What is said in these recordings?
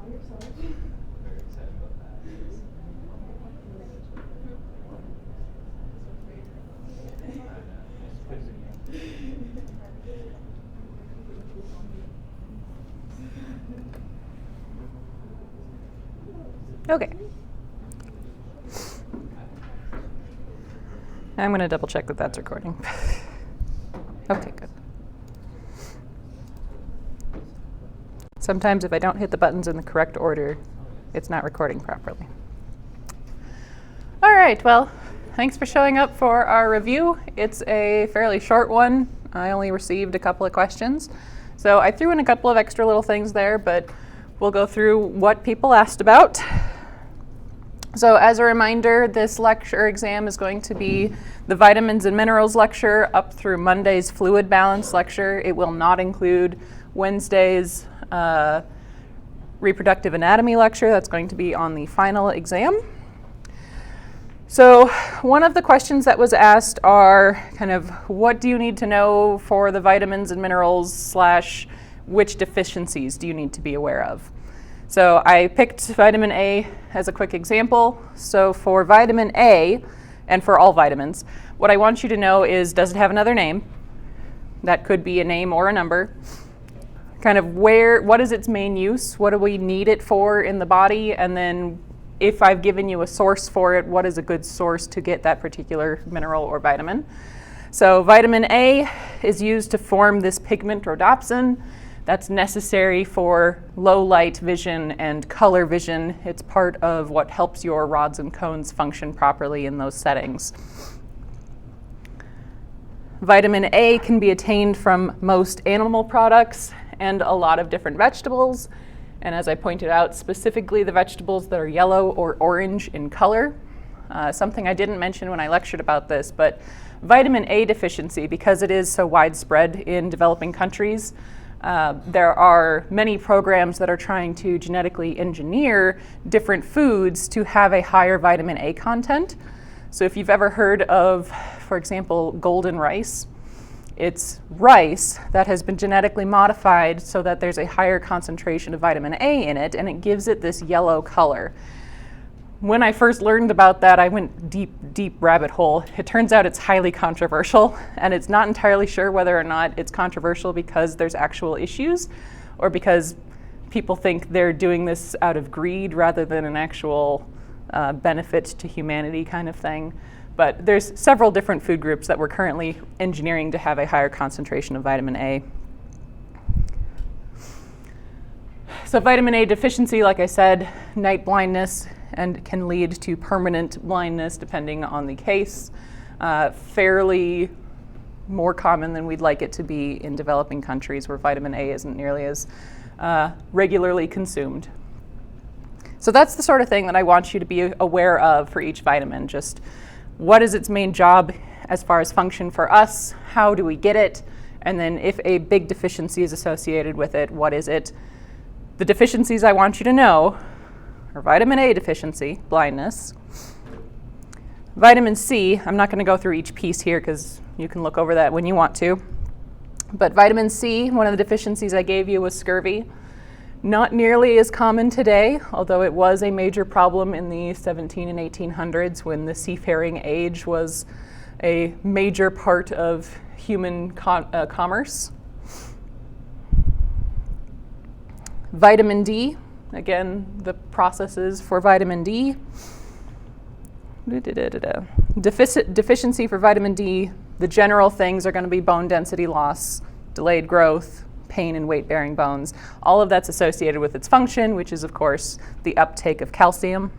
Very excited about that. It's quizzing you. Okay. I'm going to double check that that's recording. Okay, good. Sometimes if I don't hit the buttons in the correct order, it's not recording properly. All right, well, thanks for showing up for our review. It's a fairly short one. I only received a couple of questions. So I threw in a couple of extra little things there, but we'll go through what people asked about. So as a reminder, this lecture exam is going to be the vitamins and minerals lecture up through Monday's fluid balance lecture. It will not include Wednesday's reproductive anatomy lecture. That's going to be on the final exam. So one of the questions that was asked are kind of what do you need to know for the vitamins and minerals / which deficiencies do you need to be aware of? So I picked vitamin A as a quick example. So for vitamin A, and for all vitamins, what I want you to know is, does it have another name? That could be a name or a number. Kind of what is its main use? What do we need it for in the body? And then if I've given you a source for it, what is a good source to get that particular mineral or vitamin? So vitamin A is used to form this pigment rhodopsin. That's necessary for low light vision and color vision. It's part of what helps your rods and cones function properly in those settings. Vitamin A can be attained from most animal products and a lot of different vegetables. And as I pointed out, specifically the vegetables that are yellow or orange in color. Something I didn't mention when I lectured about this, but vitamin A deficiency, because it is so widespread in developing countries, there are many programs that are trying to genetically engineer different foods to have a higher vitamin A content. So if you've ever heard of, for example, golden rice, it's rice that has been genetically modified so that there's a higher concentration of vitamin A in it, and it gives it this yellow color. When I first learned about that, I went deep rabbit hole. It turns out it's highly controversial, and it's not entirely sure whether or not it's controversial because there's actual issues or because people think they're doing this out of greed rather than an actual benefit to humanity kind of thing. But there's several different food groups that we're currently engineering to have a higher concentration of vitamin A. So vitamin A deficiency, like I said, night blindness, and can lead to permanent blindness depending on the case. Fairly more common than we'd like it to be in developing countries where vitamin A isn't nearly as regularly consumed. So that's the sort of thing that I want you to be aware of for each vitamin. Just what is its main job as far as function for us? How do we get it? And then if a big deficiency is associated with it, what is it? The deficiencies I want you to know are vitamin A deficiency, blindness. Vitamin C, I'm not going to go through each piece here because you can look over that when you want to. But vitamin C, one of the deficiencies I gave you was scurvy. Not nearly as common today, although it was a major problem in the 17 and 1800s when the seafaring age was a major part of human commerce. Vitamin D, again, the processes for vitamin D. Deficiency for vitamin D, the general things are going to be bone density loss, delayed growth, pain in weight-bearing bones. All of that's associated with its function, which is, of course, the uptake of calcium.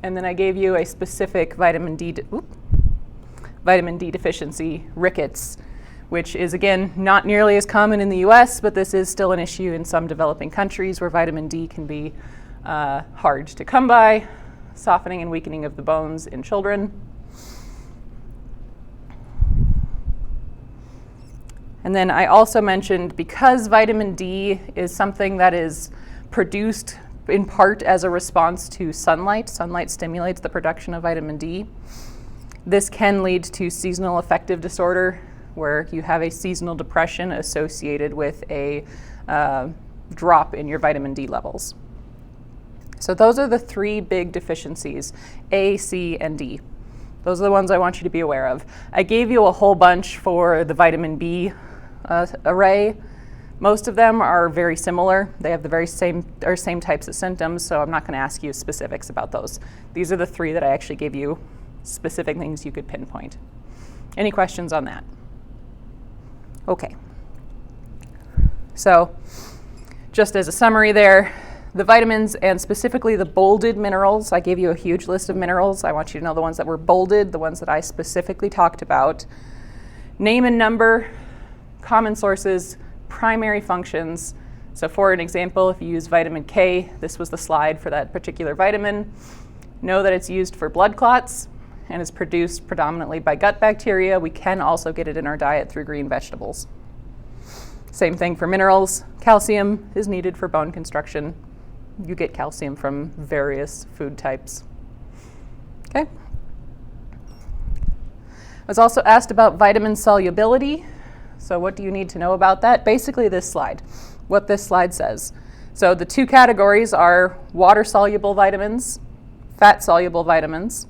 And then I gave you a specific vitamin D deficiency, rickets, which is, again, not nearly as common in the US, but this is still an issue in some developing countries where vitamin D can be hard to come by, softening and weakening of the bones in children. And then I also mentioned, because vitamin D is something that is produced in part as a response to sunlight stimulates the production of vitamin D. This can lead to seasonal affective disorder. where you have a seasonal depression associated with a drop in your vitamin D levels. So those are the three big deficiencies, A, C, and D. Those are the ones I want you to be aware of. I gave you a whole bunch for the vitamin B array. Most of them are very similar. They have the very same types of symptoms, so I'm not going to ask you specifics about those. These are the three that I actually gave you specific things you could pinpoint. Any questions on that? Okay. So just as a summary there, the vitamins and specifically the bolded minerals, I gave you a huge list of minerals. I want you to know the ones that were bolded, the ones that I specifically talked about. Name and number, common sources, primary functions. So for an example, if you use vitamin K, this was the slide for that particular vitamin. Know that it's used for blood clots and is produced predominantly by gut bacteria. We can also get it in our diet through green vegetables. Same thing for minerals. Calcium is needed for bone construction. You get calcium from various food types. Okay. I was also asked about vitamin solubility. So what do you need to know about that? Basically this slide, what this slide says. So the two categories are water-soluble vitamins, fat-soluble vitamins.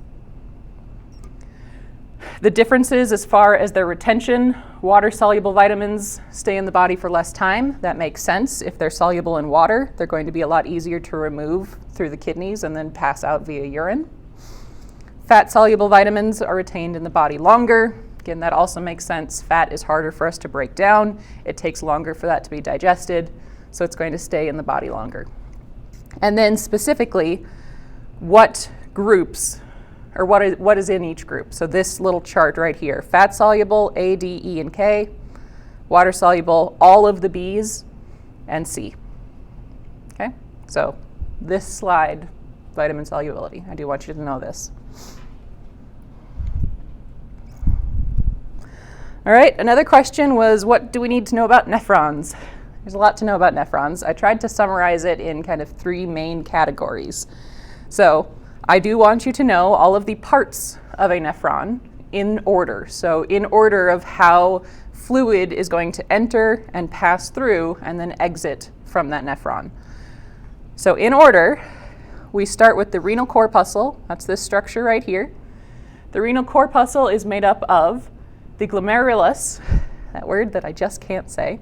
The differences as far as their retention, water-soluble vitamins stay in the body for less time. That makes sense. If they're soluble in water, they're going to be a lot easier to remove through the kidneys and then pass out via urine. Fat-soluble vitamins are retained in the body longer. Again, that also makes sense. Fat is harder for us to break down. It takes longer for that to be digested, so it's going to stay in the body longer. And then specifically, what groups or what is in each group. So this little chart right here, fat-soluble, A, D, E, and K, water-soluble, all of the B's, and C. Okay, so this slide, vitamin solubility, I do want you to know this. All right, another question was, what do we need to know about nephrons? There's a lot to know about nephrons. I tried to summarize it in kind of three main categories. So I do want you to know all of the parts of a nephron in order. So in order of how fluid is going to enter and pass through and then exit from that nephron. So in order, we start with the renal corpuscle. That's this structure right here. The renal corpuscle is made up of the glomerulus, that word that I just can't say,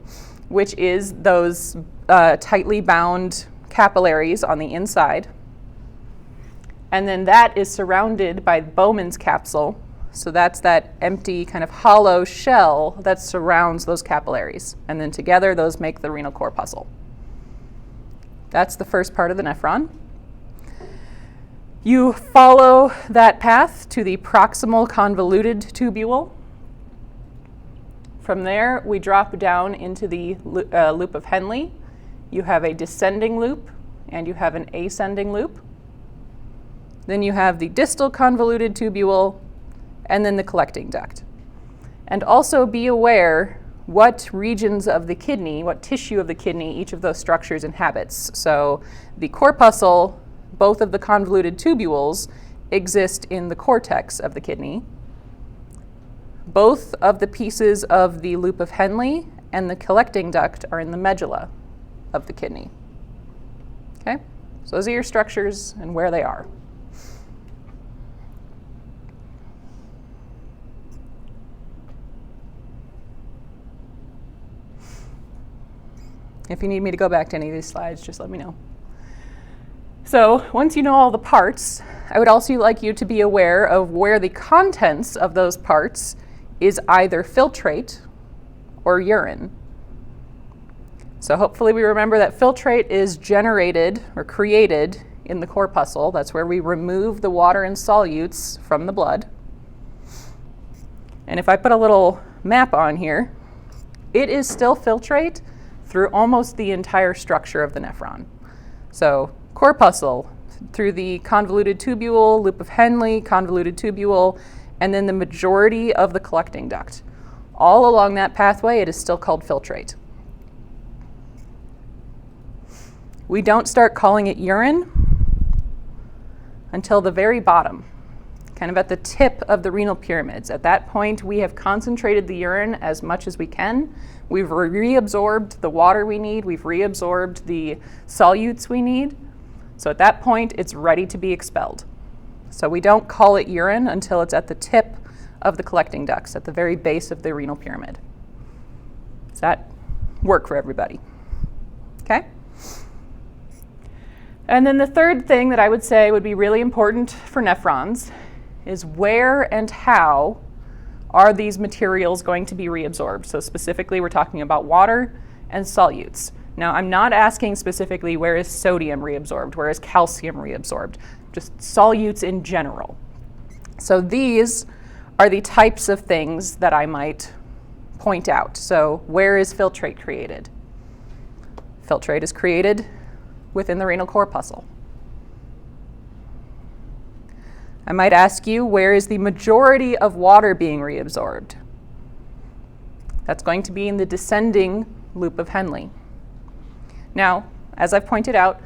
which is those tightly bound capillaries on the inside. And then that is surrounded by Bowman's capsule. So that's that empty kind of hollow shell that surrounds those capillaries. And then together those make the renal corpuscle. That's the first part of the nephron. You follow that path to the proximal convoluted tubule. From there, we drop down into the loop of Henle. You have a descending loop and you have an ascending loop. Then you have the distal convoluted tubule, and then the collecting duct. And also be aware what regions of the kidney, what tissue of the kidney each of those structures inhabits. So the corpuscle, both of the convoluted tubules, exist in the cortex of the kidney. Both of the pieces of the loop of Henle and the collecting duct are in the medulla of the kidney. Okay? So those are your structures and where they are. If you need me to go back to any of these slides, just let me know. So once you know all the parts, I would also like you to be aware of where the contents of those parts is either filtrate or urine. So hopefully we remember that filtrate is generated or created in the corpuscle. That's where we remove the water and solutes from the blood. And if I put a little map on here, it is still filtrate through almost the entire structure of the nephron. So corpuscle through the convoluted tubule, loop of Henle, convoluted tubule, and then the majority of the collecting duct. All along that pathway, it is still called filtrate. We don't start calling it urine until the very bottom, kind of at the tip of the renal pyramids. At that point, we have concentrated the urine as much as we can. We've reabsorbed the water we need. We've reabsorbed the solutes we need. So at that point, it's ready to be expelled. So we don't call it urine until it's at the tip of the collecting ducts, at the very base of the renal pyramid. Does that work for everybody? Okay? And then the third thing that I would say would be really important for nephrons is where and how are these materials going to be reabsorbed. So specifically, we're talking about water and solutes. Now, I'm not asking specifically where is sodium reabsorbed, where is calcium reabsorbed, just solutes in general. So these are the types of things that I might point out. So where is filtrate created? Filtrate is created within the renal corpuscle. I might ask you, where is the majority of water being reabsorbed? That's going to be in the descending loop of Henle. Now, as I've pointed out,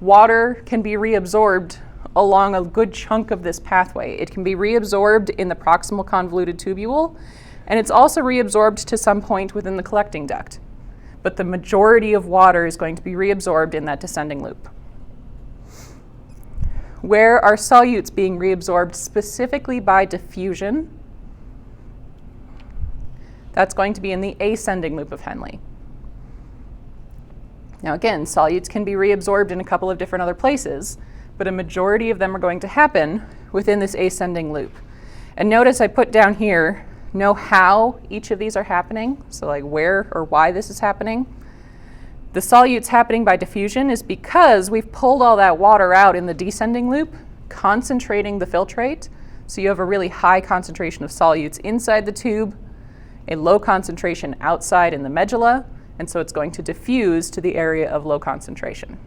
water can be reabsorbed along a good chunk of this pathway. It can be reabsorbed in the proximal convoluted tubule, and it's also reabsorbed to some point within the collecting duct. But the majority of water is going to be reabsorbed in that descending loop. Where are solutes being reabsorbed specifically by diffusion? That's going to be in the ascending loop of Henle. Now again, solutes can be reabsorbed in a couple of different other places, but a majority of them are going to happen within this ascending loop. And notice I put down here, know how each of these are happening, so like where or why this is happening. The solutes happening by diffusion is because we've pulled all that water out in the descending loop, concentrating the filtrate, so you have a really high concentration of solutes inside the tube, a low concentration outside in the medulla, and so it's going to diffuse to the area of low concentration.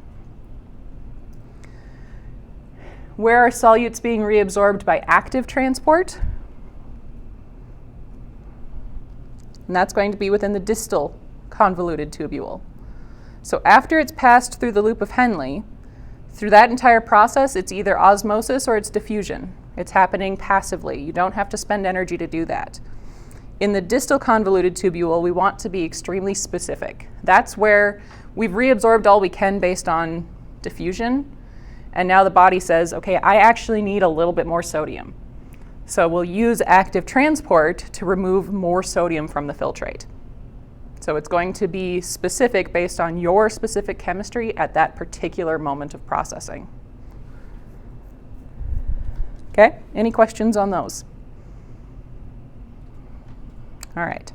Where are solutes being reabsorbed by active transport? And that's going to be within the distal convoluted tubule. So after it's passed through the loop of Henle, through that entire process, it's either osmosis or it's diffusion. It's happening passively. You don't have to spend energy to do that. In the distal convoluted tubule, we want to be extremely specific. That's where we've reabsorbed all we can based on diffusion, and now the body says, okay, I actually need a little bit more sodium. So we'll use active transport to remove more sodium from the filtrate. So it's going to be specific based on your specific chemistry at that particular moment of processing. Okay, any questions on those? All right.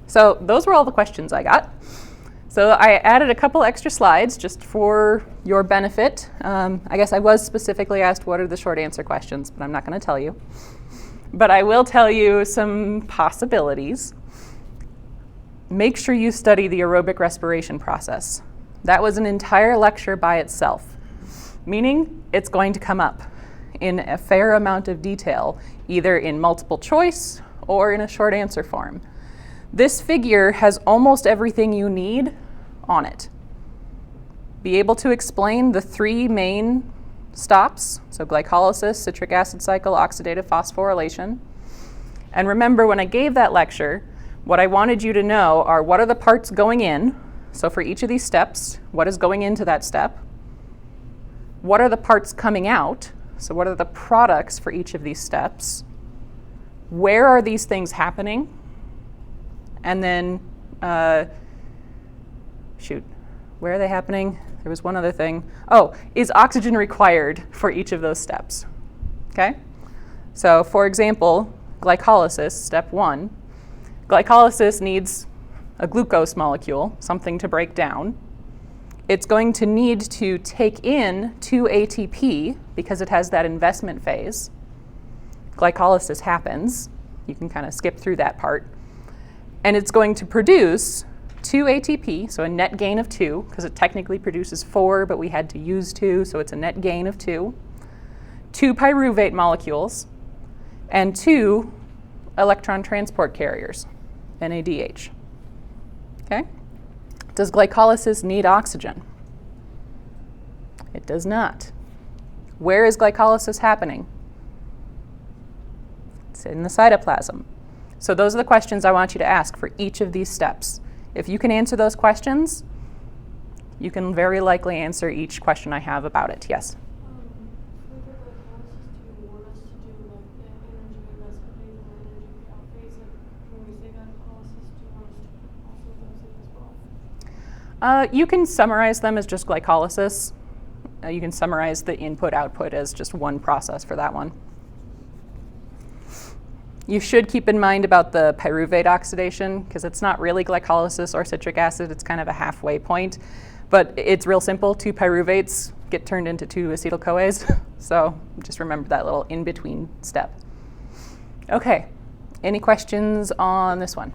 So those were all the questions I got. So I added a couple extra slides just for your benefit. I guess I was specifically asked what are the short answer questions, but I'm not going to tell you. But I will tell you some possibilities. Make sure you study the aerobic respiration process. That was an entire lecture by itself, meaning it's going to come up in a fair amount of detail, either in multiple choice or in a short answer form. This figure has almost everything you need on it. Be able to explain the three main stops, so glycolysis, citric acid cycle, oxidative phosphorylation. And remember, when I gave that lecture, what I wanted you to know are what are the parts going in, so for each of these steps, what is going into that step? What are the parts coming out? So what are the products for each of these steps? Where are these things happening? And then, where are they happening? There was one other thing. Oh, is oxygen required for each of those steps? Okay? So for example, glycolysis, step 1. Glycolysis needs a glucose molecule, something to break down. It's going to need to take in 2 ATP because it has that investment phase. Glycolysis happens. You can kind of skip through that part. And it's going to produce 2 ATP, so a net gain of 2, because it technically produces 4, but we had to use 2, so it's a net gain of 2. 2 pyruvate molecules, and 2 electron transport carriers, NADH. Okay? Does glycolysis need oxygen? It does not. Where is glycolysis happening? It's in the cytoplasm. So those are the questions I want you to ask for each of these steps. If you can answer those questions, you can very likely answer each question I have about it. Yes? For the glycolysis, do you want us to do like the energy investment phase and energy payout phase? Like when we say glycolysis, do you want us to also those in as well? You can summarize them as just glycolysis. You can summarize the input-output as just one process for that one. You should keep in mind about the pyruvate oxidation, because it's not really glycolysis or citric acid. It's kind of a halfway point. But it's real simple. 2 pyruvates get turned into 2 acetyl-CoAs. So just remember that little in-between step. OK, any questions on this one?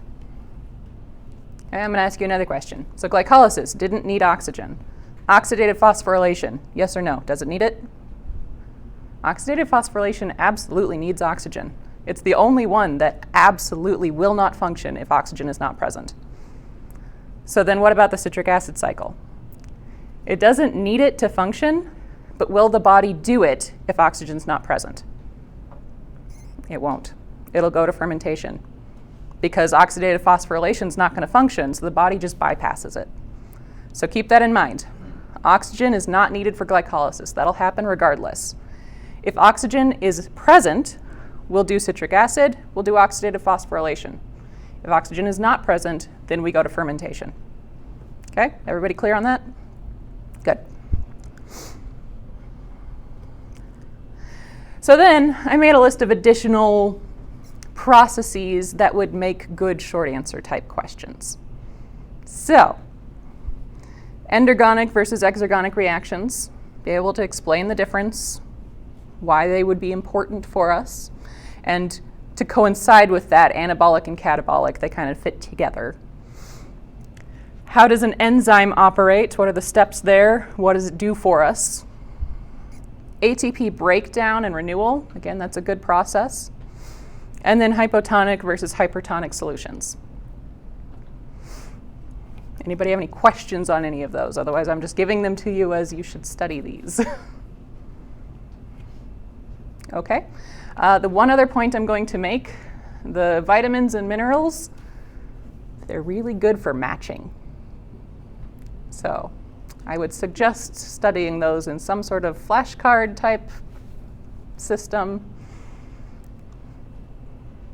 Okay, I'm going to ask you another question. So glycolysis didn't need oxygen. Oxidative phosphorylation, yes or no? Does it need it? Oxidative phosphorylation absolutely needs oxygen. It's the only one that absolutely will not function if oxygen is not present. So then what about the citric acid cycle? It doesn't need it to function, but will the body do it if oxygen's not present? It won't. It'll go to fermentation because oxidative phosphorylation is not going to function, so the body just bypasses it. So keep that in mind. Oxygen is not needed for glycolysis. That'll happen regardless. If oxygen is present, we'll do citric acid, we'll do oxidative phosphorylation. If oxygen is not present, then we go to fermentation. Okay, everybody clear on that? Good. So then I made a list of additional processes that would make good short answer type questions. So, endergonic versus exergonic reactions, be able to explain the difference, why they would be important for us, and to coincide with that, anabolic and catabolic, they kind of fit together. How does an enzyme operate? What are the steps there? What does it do for us? ATP breakdown and renewal, again, that's a good process. And then hypotonic versus hypertonic solutions. Anybody have any questions on any of those? Otherwise, I'm just giving them to you as you should study these. Okay. The one other point I'm going to make, the vitamins and minerals, they're really good for matching. So I would suggest studying those in some sort of flashcard type system.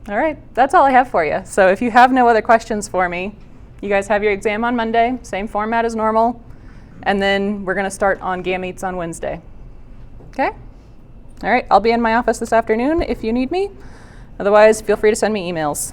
All right, that's all I have for you. So if you have no other questions for me, you guys have your exam on Monday, same format as normal, and then we're going to start on gametes on Wednesday. Okay? All right, I'll be in my office this afternoon if you need me. Otherwise, feel free to send me emails.